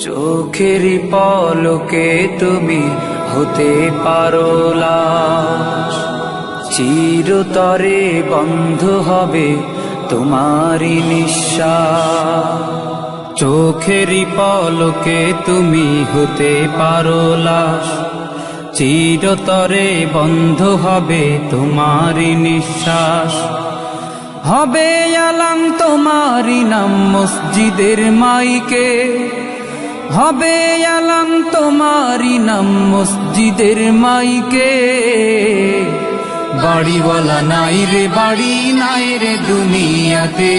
চোখের পলকে তুমি হতে পারো লাশ, চিরতরে বন্ধ হবে তোমারই নিঃশ্বাস। চোখের পলকে তুমি হতে পারো লাশ, চিরতরে বন্ধ হবে তোমারই নিঃশ্বাস। হবে আলাম তোমারই নাম মসজিদের মাইকে, হবে আলাম তোমারই নাম মসজিদের মাইকে। বাড়িওয়ালা নাই রে বাড়ি নাই রে দুনিয়াতে,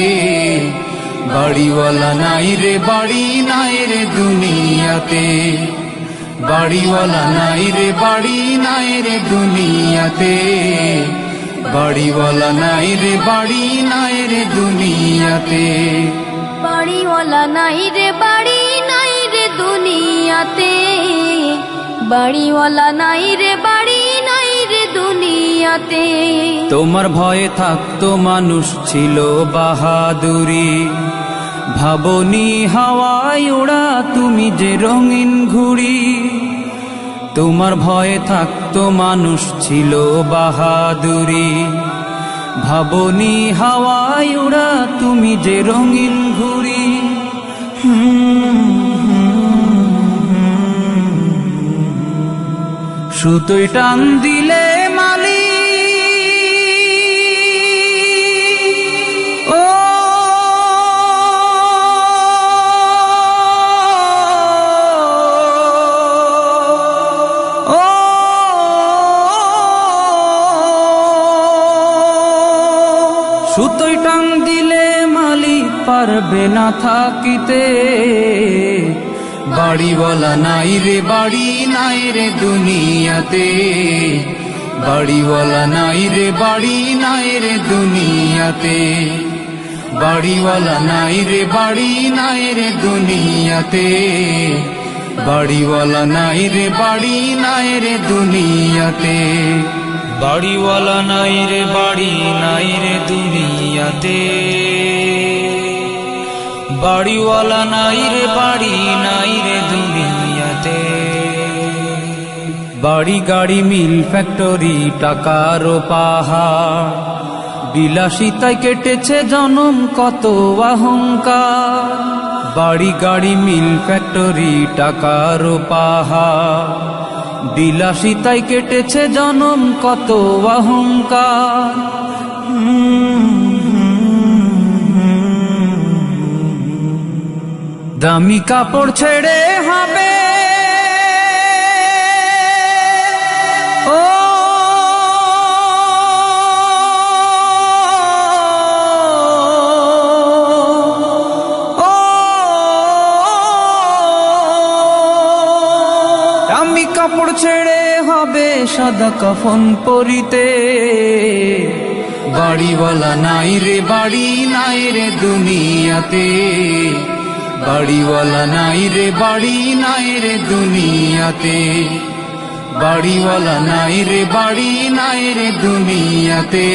বাড়িওয়ালা নাই রে বাড়ি নাই রে দুনিয়াতে। বাড়িওয়ালা নাই রে বাড়ি নাই রে দুনিয়াতে, বাড়িওয়ালা নাই রে বাড়ি নাই রে দুনিয়াতে। বাড়িওয়ালা নাই রে বাড়ি নাই রে দুনিয়াতে, বাড়িওয়ালা নাই রে বাড়ি নাই রে দুনিয়াতে। তোমার ভয়ে থাকতো মানুষ ছিল বাহাদুরি, ভাবনি হাওয়ায় ওড়া তুমি যে রঙিন ঘুড়ি। তোমার ভয়ে থাকতো মানুষ ছিল বাহাদুরি, ভাবনি হাওয়ায় ওড়া তুমি যে রঙিন ঘুড়ি। সুতোয় টান দিলে মালি ও সুতোয় টান দিলে মালিক পারবে না থাকিতে। বাড়িওয়ালা নাই রে বাড়ি নাই রে দুনিয়াতে, বাড়িওয়ালা নাই রে বাড়ি নাই রে দুনিয়াতে। বাড়িওয়ালা নাই রে বাড়ি নাই রে দুনিয়াতে, বাড়িওয়ালা নাই রে বাড়ি নাই রে দুনিয়াতে। বাড়িওয়ালা নাই রে বাড়ি নাই রে দুনিয়াতে, বাড়িওয়ালা নাই রে বাড়ি নাই রে দুনিয়াতে। বাড়ি গাড়ি মিল ফ্যাক্টরি টাকার পাহাড়, বিলাসিতায় কেটেছে জনম কত অহংকার। বাড়ি গাড়ি মিল ফ্যাক্টরি টাকার পাহাড়, বিলাসিতায় কেটেছে জনম কত অহংকার। দামি কাপড় ছেড়ে হবে ও দামি কাপড় ছেড়ে হবে সাদা কাফন পরিতে। বাড়িওয়ালা নাই রে বাড়ি নাই রে দুনিয়াতে, বাড়িওয়ালা নাই রে বাড়ি নাই রে দুনিয়াতে। বাড়িওয়ালা নাই রে বাড়ি নাই রে দুনিয়াতে,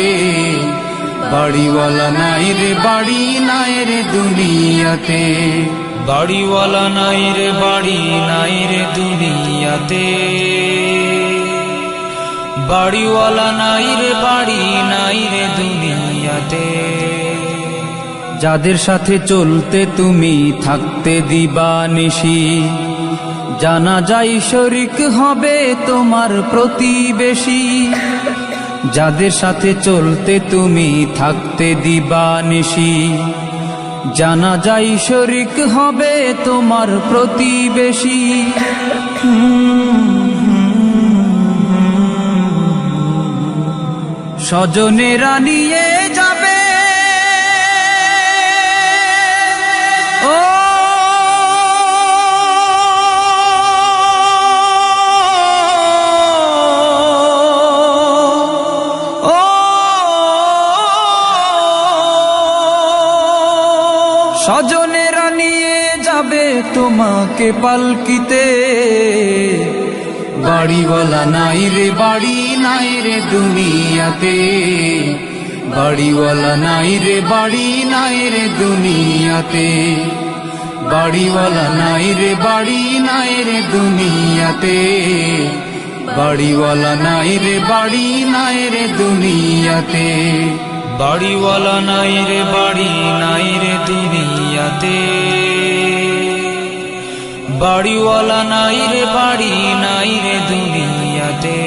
বাড়িওয়ালা নাই রে বাড়ি নাই রে দুনিয়াতে। বাড়িওয়ালা নাই রে বাড়ি নাই রে দুনিয়াতে, বাড়িওয়ালা নাই রে বাড়ি নাই রে দুনিয়াতে। যাদের সাথে চলতে তুমি থাকতে দিবানিশি, জানা যায় শরিক হবে তোমার প্রতিবেশী। যাদের সাথে চলতে তুমি থাকতে দিবানিশি, জানা যায় শরিক হবে তোমার প্রতিবেশী। স্বজনেরা নিয়ে যাবে ও স্বজনেরা নিয়ে যাবে তোমাকে পালকিতে। বাড়িওয়ালা নাই রে বাড়ি নাই রে দুনিয়াতে, বাড়িওয়ালা নাই রে বাড়ি নাই রে দুনিয়াতে। বাড়িওয়ালা নাই রে বাড়ি নাই রে দুনিয়াতে, বাড়িওয়ালা নাই রে বাড়ি নাই রে দুনিয়াতে, বাড়িওয়ালা নাই রে বাড়ি নাই রে দুনিয়াতে, বাড়িওয়ালা নাই রে বাড়ি নাই রে দুনিয়াতে।